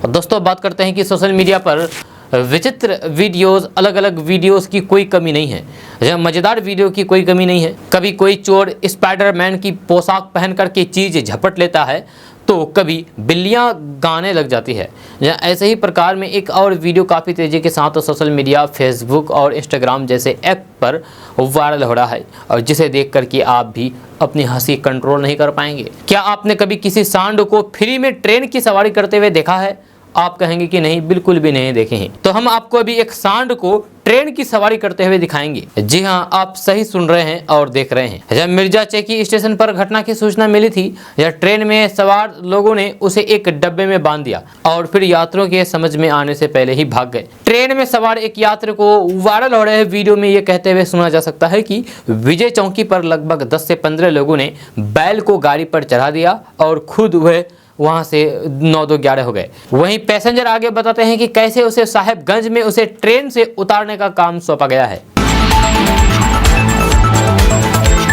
दोस्तों बात करते हैं कि सोशल मीडिया पर विचित्र वीडियोस, अलग अलग वीडियोस की कोई कमी नहीं है। जहाँ मज़ेदार वीडियो की कोई कमी नहीं है। कभी कोई चोर स्पाइडरमैन की पोशाक पहन करके चीज़ झपट लेता है तो कभी बिल्लियां गाने लग जाती है। ऐसे ही प्रकार में एक और वीडियो काफ़ी तेज़ी के साथ सोशल मीडिया, फेसबुक और इंस्टाग्राम जैसे ऐप पर वायरल हो रहा है, और जिसे देख कर के आप भी अपनी हंसी कंट्रोल नहीं कर पाएंगे। क्या आपने कभी किसी सांड को फ्री में ट्रेन की सवारी करते हुए देखा है? आप कहेंगे कि नहीं, बिल्कुल भी नहीं देखे हैं। तो हम आपको अभी एक सांड को ट्रेन की सवारी करते हुए दिखाएंगे। जी हाँ, आप सही सुन रहे हैं और देख रहे हैं। जब मिर्जा चेकी स्टेशन पर घटना की सूचना मिली थी, जब ट्रेन में सवार लोगों ने उसे एक डब्बे में बांध दिया और फिर यात्रियों के समझ में आने से पहले ही भाग गए। ट्रेन में सवार एक यात्री को वायरल हो रहे वीडियो में ये कहते हुए सुना जा सकता है कि विजय चौकी पर लगभग 10 से 15 लोगों ने बैल को गाड़ी पर चढ़ा दिया और खुद वह वहां से 9-2-11 हो गए। वहीं पैसेंजर आगे बताते हैं कि कैसे उसे साहेबगंज में उसे ट्रेन से उतारने का काम सौंपा गया है।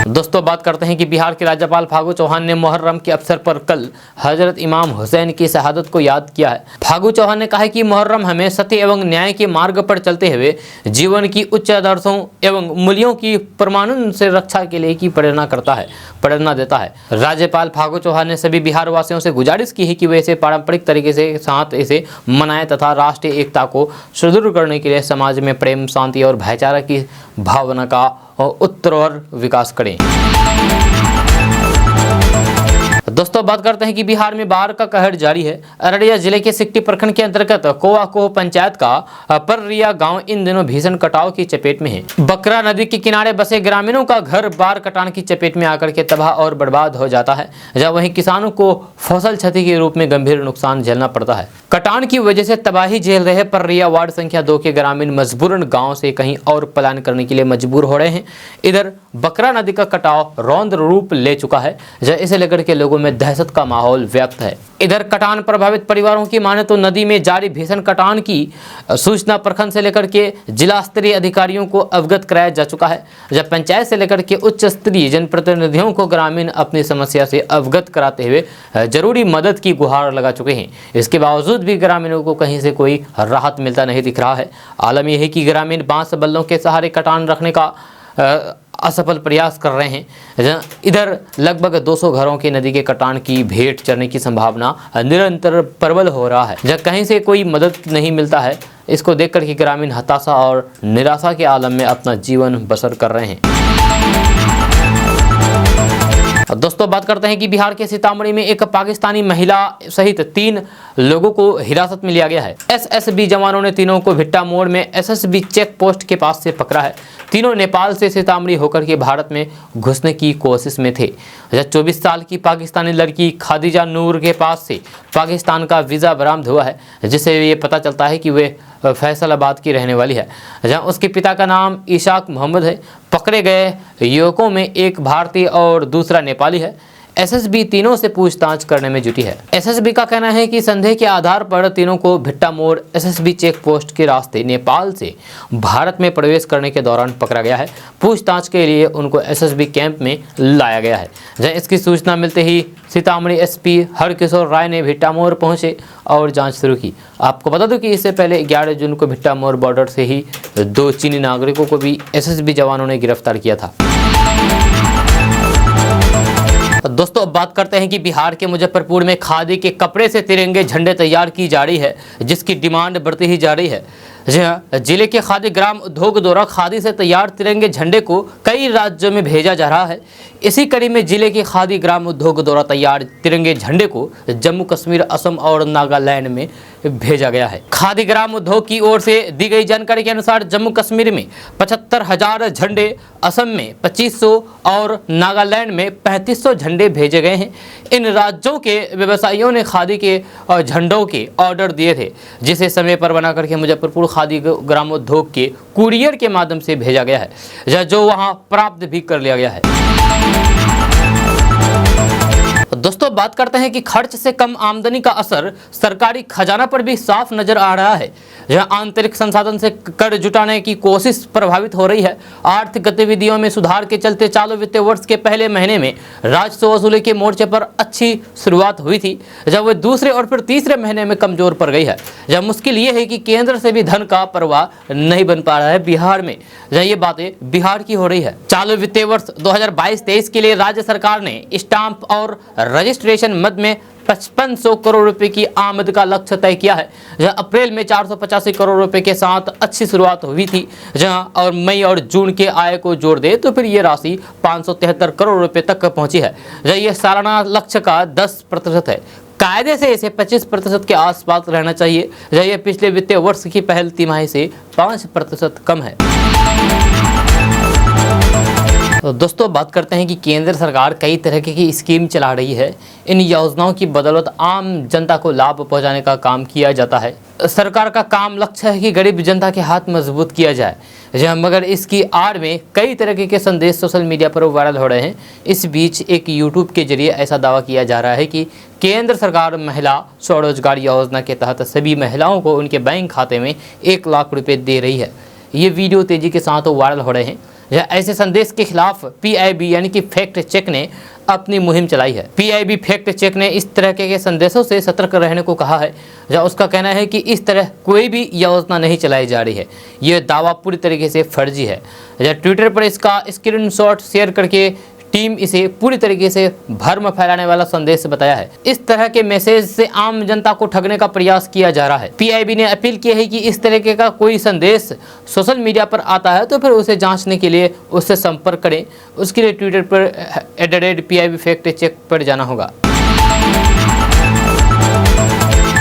दोस्तों, बात करते हैं कि बिहार के राज्यपाल फागू चौहान ने मुहर्रम के अवसर पर कल हजरत इमाम हुसैन की शहादत को याद किया है। फागू चौहान ने कहा कि मुहर्रम हमें सत्य एवं न्याय के मार्ग पर चलते हुए जीवन की उच्च आदर्शों एवं मूल्यों की परमाणु से रक्षा के लिए की प्रेरणा देता है। राज्यपाल फागू चौहान ने सभी बिहार वासियों से गुजारिश की है कि वे इसे पारंपरिक तरीके से साथ इसे मनाएं तथा राष्ट्रीय एकता को सुदृढ़ करने के लिए समाज में प्रेम, शांति और भाईचारा की भावना का उत्तरोत्तर विकास करें। दोस्तों, बात करते हैं कि बिहार में बाढ़ का कहर जारी है। अररिया जिले के सिकटी प्रखंड के अंतर्गत कोआकोह पंचायत का पररिया गांव इन दिनों भीषण कटाव की चपेट में है। बकरा नदी के किनारे बसे ग्रामीणों का घर बाढ़ कटान की चपेट में आकर के तबाह और बर्बाद हो जाता है, जब वहीं किसानों को फसल क्षति के रूप में गंभीर नुकसान झेलना पड़ता है। कटान की वजह से तबाही झेल रहे पररिया वार्ड संख्या 2 के ग्रामीण मजबूरन गाँव से कहीं और पलायन करने के लिए मजबूर हो रहे हैं। इधर बकरा नदी का कटाव रौद्र रूप ले चुका है, जब इसे लेकर के लोगों में दहशत का माहौल व्याप्त है। इधर कटान प्रभावित परिवारों की माने तो नदी में जारी भीषण कटान की सूचना प्रखंड से लेकर के जिला स्तरीय अधिकारियों को अवगत कराया जा चुका है, जब पंचायत से लेकर के उच्च स्तरीय जनप्रतिनिधियों को ग्रामीण अपनी समस्या से अवगत कराते हुए जरूरी मदद की गुहार लगा चुके हैं। इसके बावजूद भी ग्रामीणों को कहीं से कोई राहत मिलता नहीं दिख रहा है। आलम यह है कि ग्रामीण बांस बल्लों के सहारे कटान रखने का असफल प्रयास कर रहे हैं। इधर लगभग 200 घरों के नदी के कटान की भेंट चढ़ने की संभावना निरंतर प्रबल हो रहा है, जब कहीं से कोई मदद नहीं मिलता है। इसको देखकर कि ग्रामीण हताशा और निराशा के आलम में अपना जीवन बसर कर रहे हैं। दोस्तों, बात करते हैं कि बिहार के सीतामढ़ी में एक पाकिस्तानी महिला सहित 3 लोगों को हिरासत में लिया गया है। एसएसबी जवानों ने तीनों को भिट्टा मोड़ में एसएसबी चेक पोस्ट के पास से पकड़ा है। तीनों नेपाल से सीतामढ़ी होकर के भारत में घुसने की कोशिश में थे। 24 साल की पाकिस्तानी लड़की खादिजा नूर के पास से पाकिस्तान का वीज़ा बरामद हुआ है, जिससे ये पता चलता है कि वे फैसलाबाद की रहने वाली है, जहाँ उसके पिता का नाम इशाक मोहम्मद है। पकड़े गए युवकों में एक भारतीय और दूसरा नेपाली है। एसएसबी तीनों से पूछताछ करने में जुटी है। एसएसबी का कहना है कि संदेह के आधार पर तीनों को भिट्टा मोड़ एसएसबी चेक पोस्ट के रास्ते नेपाल से भारत में प्रवेश करने के दौरान पकड़ा गया है। पूछताछ के लिए उनको एसएसबी कैंप में लाया गया है। जहाँ इसकी सूचना मिलते ही सीतामढ़ी एसपी हरकिशोर राय ने भिट्टा मोड़ पहुंचे और जांच शुरू की। आपको बता दूं कि इससे पहले 11 जून को भिट्टा मोड़ बॉर्डर से ही 2 चीनी नागरिकों को भी एसएसबी जवानों ने गिरफ्तार किया था। दोस्तों, अब बात करते हैं कि बिहार के मुजफ्फरपुर में खादी के कपड़े से तिरंगे झंडे तैयार की जा रही है, जिसकी डिमांड बढ़ती ही जा रही है। जी हाँ, जिले के खादी ग्राम उद्योग द्वारा खादी से तैयार तिरंगे झंडे को कई राज्यों में भेजा जा रहा है। इसी कड़ी में जिले के खादी ग्राम उद्योग द्वारा तैयार तिरंगे झंडे को जम्मू कश्मीर, असम और नागालैंड में भेजा गया है। खादी ग्राम उद्योग की ओर से दी गई जानकारी के अनुसार जम्मू कश्मीर में 75,000 झंडे, असम में 2500 और नागालैंड में 3500 झंडे भेजे गए हैं। इन राज्यों के व्यवसायियों ने खादी के झंडों के ऑर्डर दिए थे, जिसे समय पर बना करके मुजफ्फरपुर खादी ग्रामोद्योग के कुरियर के माध्यम से भेजा गया है, जो वहां प्राप्त भी कर लिया गया है। दोस्तों, बात करते हैं कि खर्च से कम आमदनी का असर सरकारी खजाना पर भी साफ नजर आ रहा है, जहां आंतरिक संसाधन से कर जुटाने की कोशिश प्रभावित हो रही है। आर्थिक गतिविधियों में सुधार के चलते चालू वित्तीय वर्ष के पहले महीने में राजस्व वसूली के मोर्चे पर अच्छी शुरुआत हुई थी, जब वह दूसरे और फिर तीसरे महीने में कमजोर पड़ गई है। जब मुश्किल ये है कि केंद्र से भी धन का प्रवाह नहीं बन पा रहा है बिहार में, जब ये बातें बिहार की हो रही है। चालू वित्तीय वर्ष 2022-23 के लिए राज्य सरकार ने स्टाम्प और रजिस्ट्रेशन मद में 5500 करोड़ रुपए की आमद का लक्ष्य तय किया है, जहां अप्रैल में 485 करोड़ रुपए के साथ अच्छी शुरुआत हुई थी, जहां और मई और जून के आय को जोड़ दे तो फिर ये राशि 573 करोड़ रुपए तक पहुंची है, जहां ये सालाना लक्ष्य का 10% है। कायदे से इसे 25% के आसपास रहना चाहिए, जहाँ यह पिछले वित्तीय वर्ष की पहली तिमाही से 5% कम है। तो दोस्तों बात करते हैं कि केंद्र सरकार कई तरह की स्कीम चला रही है। इन योजनाओं की बदौलत आम जनता को लाभ पहुंचाने का काम किया जाता है। सरकार का काम लक्ष्य है कि गरीब जनता के हाथ मजबूत किया जाए, मगर इसकी आड़ में कई तरह के संदेश सोशल मीडिया पर वायरल हो रहे हैं। इस बीच एक यूट्यूब के जरिए ऐसा दावा किया जा रहा है कि केंद्र सरकार महिला स्वरोजगार योजना के तहत सभी महिलाओं को उनके बैंक खाते में 1 लाख रुपए दे रही है। ये वीडियो तेजी के साथ वायरल हो रहे हैं। ऐसे संदेश के खिलाफ PIB यानी कि फैक्ट चेक ने अपनी मुहिम चलाई है। PIB फैक्ट चेक ने इस तरह के संदेशों से सतर्क रहने को कहा है। जहाँ उसका कहना है कि इस तरह कोई भी योजना नहीं चलाई जा रही है। यह दावा पूरी तरीके से फर्जी है। ट्विटर पर इसका स्क्रीनशॉट शेयर करके टीम इसे पूरी तरीके से भ्रम फैलाने वाला संदेश बताया है। इस तरह के मैसेज से आम जनता को ठगने का प्रयास किया जा रहा है। PIB ने अपील की है कि इस तरह का कोई संदेश सोशल मीडिया पर आता है तो फिर उसे जांचने के लिए उससे संपर्क करें। उसके लिए ट्विटर पर @PIB फैक्ट चेक पर जाना होगा।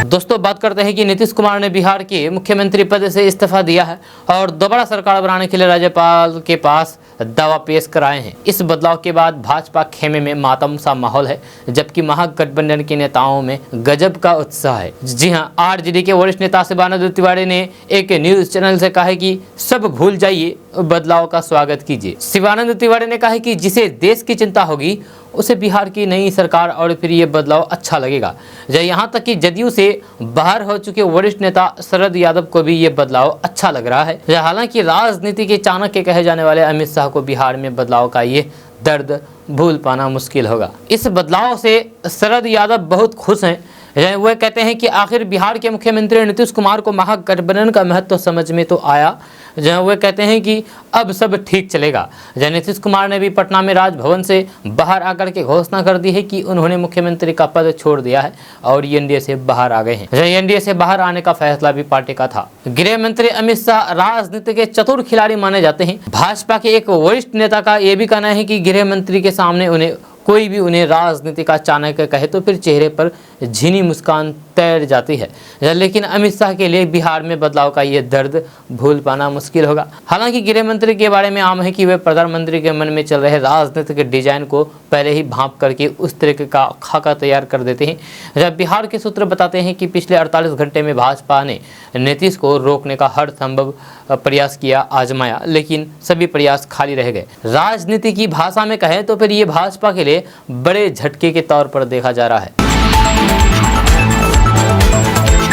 दोस्तों बात करते हैं कि नीतीश कुमार ने बिहार के मुख्यमंत्री पद से इस्तीफा दिया है और दोबारा सरकार बनाने के लिए राज्यपाल के पास दावा पेश कराए हैं। इस बदलाव के बाद भाजपा खेमे में मातम सा माहौल है, जबकि महागठबंधन के नेताओं में गजब का उत्साह है। जी हां, RJD के वरिष्ठ नेता शिवानंद तिवारी ने एक न्यूज चैनल से कहा है कि सब भूल जाइए, बदलाव का स्वागत कीजिए। शिवानंद तिवारी ने कहा है कि जिसे देश की चिंता होगी उसे बिहार की नई सरकार और फिर ये बदलाव अच्छा लगेगा। यहाँ तक कि जदयू से बाहर हो चुके वरिष्ठ नेता शरद यादव को भी ये बदलाव अच्छा लग रहा है। हालांकि राजनीति के चाणक्य कहे जाने वाले अमित शाह को बिहार में बदलाव का ये दर्द भूल पाना मुश्किल होगा। इस बदलाव से शरद यादव बहुत खुश हैं। वह कहते हैं कि आखिर बिहार के मुख्यमंत्री नीतीश कुमार को महागठबंधन का महत्व समझ में तो आया। जहाँ वह कहते हैं कि अब सब ठीक चलेगा। नीतीश कुमार ने भी पटना में राजभवन से बाहर आकर के घोषणा कर दी है कि उन्होंने मुख्यमंत्री का पद छोड़ दिया है और NDA से बाहर आ गए हैं। NDA से बाहर आने का फैसला भी पार्टी का था। गृह मंत्री अमित शाह राजनीति के चतुर खिलाड़ी माने जाते हैं। भाजपा के एक वरिष्ठ नेता का यह भी कहना है कि गृह मंत्री के सामने कोई भी उन्हें राजनीति का चाणक्य कहे तो फिर चेहरे पर झिनी मुस्कान तैर जाती है। लेकिन अमित शाह के लिए बिहार में बदलाव का ये दर्द भूल पाना मुश्किल होगा। हालांकि गृह मंत्री के बारे में आम है कि वे प्रधानमंत्री के मन में चल रहे राजनीतिक डिजाइन को पहले ही भांप करके उस तरीके का खाका तैयार कर देते हैं। जब बिहार के सूत्र बताते हैं कि पिछले 48 घंटे में भाजपा ने नीतीश को रोकने का हर संभव प्रयास किया, आजमाया, लेकिन सभी प्रयास खाली रह गए। राजनीति की भाषा में कहें तो फिर ये भाजपा के लिए बड़े झटके के तौर पर देखा जा रहा है।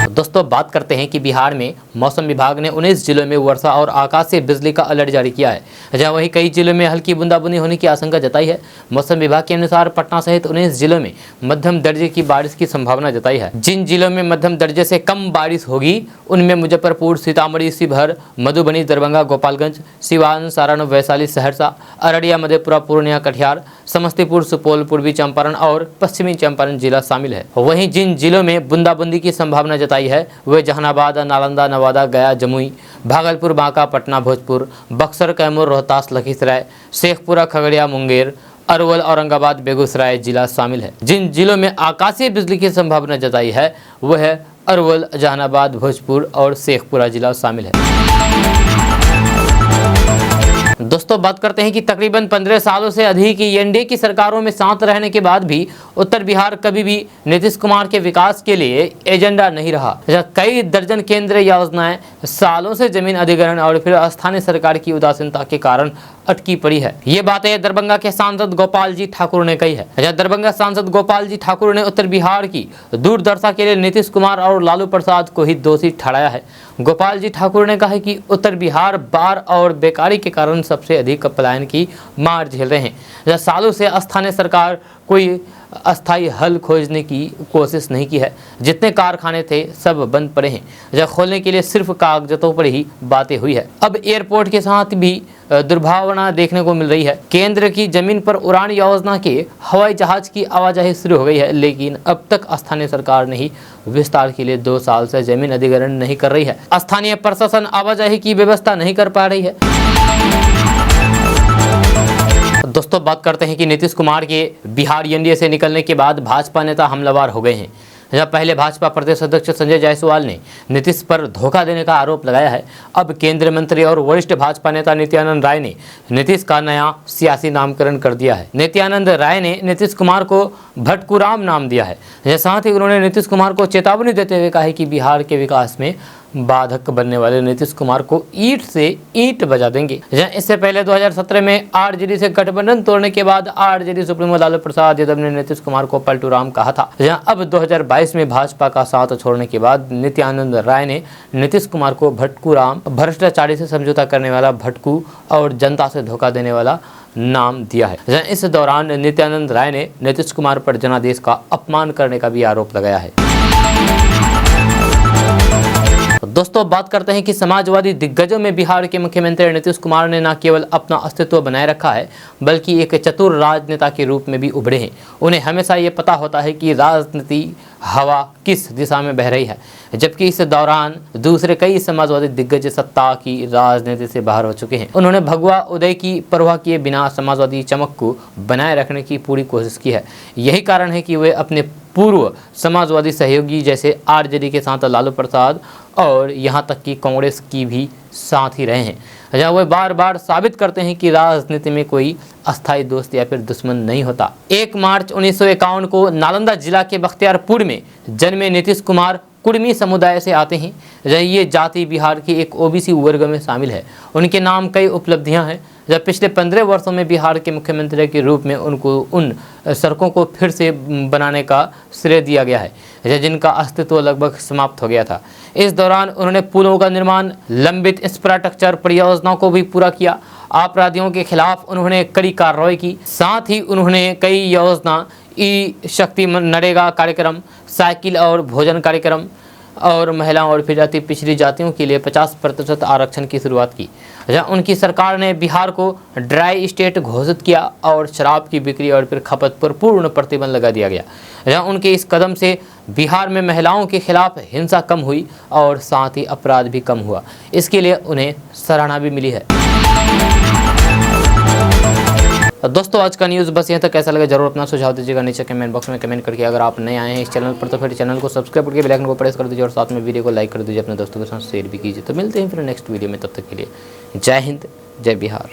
दोस्तों बात करते हैं कि बिहार में मौसम विभाग ने 19 जिलों में वर्षा और आकाशीय बिजली का अलर्ट जारी किया है। जहां वहीं कई जिलों में हल्की बूंदाबूंदी होने की आशंका जताई है। मौसम विभाग के अनुसार पटना सहित 19 जिलों में मध्यम दर्जे की बारिश की संभावना जताई है। जिन जिलों में मध्यम दर्जे से कम बारिश होगी उनमें मुजफ्फरपुर, सीतामढ़ी, शिवहर, मधुबनी, दरभंगा, गोपालगंज, सिवान, सारण, वैशाली, सहरसा, अररिया, मधेपुरा, पूर्णिया, कटिहार, समस्तीपुर, सुपौल, पूर्वी चंपारण और पश्चिमी चंपारण जिला शामिल है। वहीं जिन जिलों में बूंदाबूंदी की संभावना जताई है वे जहानाबाद, नालंदा, नवादा, गया, जमुई, भागलपुर, बांका, पटना, भोजपुर, बक्सर, कैमूर, रोहतास, लखीसराय, शेखपुरा, खगड़िया, मुंगेर, अरवल, औरंगाबाद, बेगूसराय जिला शामिल है। जिन जिलों में आकाशीय बिजली की संभावना जताई है वह अरवल, जहानाबाद, भोजपुर और शेखपुरा जिला शामिल है। दोस्तों बात करते हैं कि तकरीबन 15 सालों से अधिक NDA की सरकारों में साथ रहने के बाद भी उत्तर बिहार कभी भी नीतीश कुमार के विकास के लिए एजेंडा नहीं रहा। कई दर्जन केंद्रीय योजनाएं सालों से जमीन अधिग्रहण और फिर स्थानीय सरकार की उदासीनता के कारण अटकी पड़ी है। ये बातें दरभंगा के सांसद गोपाल जी ठाकुर ने कही है। दरभंगा सांसद गोपाल जी ठाकुर ने उत्तर बिहार की दुर्दशा के लिए नीतीश कुमार और लालू प्रसाद को ही दोषी ठहराया है। गोपाल जी ठाकुर ने कहा कि उत्तर बिहार बाढ़ और बेकारी के कारण सबसे अधिक पलायन की मार झेल रहे हैं। सालों से स्थानीय सरकार कोई अस्थायी हल खोजने की कोशिश नहीं की है। जितने कारखाने थे सब बंद पड़े हैं। जब खोलने के लिए सिर्फ कागजों पर ही बातें हुई है। अब एयरपोर्ट के साथ भी दुर्भावना देखने को मिल रही है। केंद्र की जमीन पर उड़ान योजना के हवाई जहाज की आवाजाही शुरू हो गई है, लेकिन अब तक स्थानीय सरकार ने ही विस्तार के लिए 2 साल से जमीन अधिग्रहण नहीं कर रही है। स्थानीय प्रशासन आवाजाही की व्यवस्था नहीं कर पा रही है। दोस्तों बात करते हैं कि नीतीश कुमार के बिहार NDA से निकलने के बाद भाजपा नेता हमलावर हो गए हैं। जहां पहले भाजपा प्रदेश अध्यक्ष संजय जायसवाल ने नीतीश पर धोखा देने का आरोप लगाया है। अब केंद्रीय मंत्री और वरिष्ठ भाजपा नेता नित्यानंद राय ने नीतीश का नया सियासी नामकरण कर दिया है। नित्यानंद राय ने नीतीश कुमार को भटकूराम नाम दिया है। साथ ही उन्होंने नीतीश कुमार को चेतावनी देते हुए कहा है कि बिहार के विकास में बाधक बनने वाले नीतीश कुमार को ईंट से ईंट बजा देंगे। इससे पहले 2017 में आरजेडी से गठबंधन तोड़ने के बाद आरजेडी सुप्रीमो लालू प्रसाद यादव ने नीतीश कुमार को पलटूराम कहा था। अब 2022 में भाजपा का साथ छोड़ने के बाद नित्यानंद राय ने नीतीश कुमार को भटकूराम, भ्रष्टाचारी से समझौता करने वाला भटकू और जनता से धोखा देने वाला नाम दिया है। इस दौरान नित्यानंद राय ने नीतीश कुमार पर जनादेश का अपमान करने का भी आरोप लगाया है। दोस्तों, बात करते हैं कि समाजवादी दिग्गजों में बिहार के मुख्यमंत्री नीतीश कुमार ने न केवल अपना अस्तित्व बनाए रखा है बल्कि एक चतुर राजनेता के रूप में भी उभरे हैं। उन्हें हमेशा ये पता होता है कि राजनीति हवा किस दिशा में बह रही है, जबकि इस दौरान दूसरे कई समाजवादी दिग्गज सत्ता की राजनीति से बाहर हो चुके हैं। उन्होंने भगवा उदय की परवाह किए बिना समाजवादी चमक को बनाए रखने की पूरी कोशिश की है। यही कारण है कि वे अपने पूर्व समाजवादी सहयोगी जैसे आरजेडी के साथ लालू प्रसाद और यहाँ तक कि कांग्रेस की भी साथ ही रहे हैं, जहाँ वे बार बार साबित करते हैं कि राजनीति में कोई अस्थायी दोस्त या फिर दुश्मन नहीं होता। 1 मार्च 1951 को नालंदा जिला के बख्तियारपुर में जन्मे नीतीश कुमार कुर्मी समुदाय से आते हैं। ये जाति बिहार की एक ओबीसी वर्ग में शामिल है। उनके नाम कई उपलब्धियां हैं। जब पिछले 15 वर्षों में बिहार के मुख्यमंत्री के रूप में उनको उन सड़कों को फिर से बनाने का श्रेय दिया गया है जिनका अस्तित्व लगभग समाप्त हो गया था। इस दौरान उन्होंने पुलों का निर्माण, लंबित इंफ्रास्ट्रक्चर परियोजनाओं को भी पूरा किया। अपराधियों के खिलाफ उन्होंने कड़ी कार्रवाई की। साथ ही उन्होंने कई योजना, ई शक्ति नरेगा कार्यक्रम, साइकिल और भोजन कार्यक्रम और महिलाओं और फिर अति पिछड़ी जातियों के लिए 50% आरक्षण की शुरुआत की। जहाँ उनकी सरकार ने बिहार को ड्राई स्टेट घोषित किया और शराब की बिक्री और फिर खपत पर पूर्ण प्रतिबंध लगा दिया गया। जहाँ उनके इस कदम से बिहार में महिलाओं के खिलाफ हिंसा कम हुई और साथ ही अपराध भी कम हुआ। इसके लिए उन्हें सराहना भी मिली है। दोस्तों, आज का न्यूज़ बस यहाँ तक। कैसा लगा जरूर अपना सुझाव दीजिएगा नीचे कमेंट बॉक्स में कमेंट करके। अगर आप नए आए हैं इस चैनल पर तो फिर चैनल को सब्सक्राइब करके बेल आइकन को प्रेस कर दीजिए और साथ में वीडियो को लाइक कर दीजिए, अपने दोस्तों के साथ शेयर भी कीजिए। तो मिलते हैं फिर नेक्स्ट वीडियो में, तब तक के लिए जय हिंद, जय बिहार।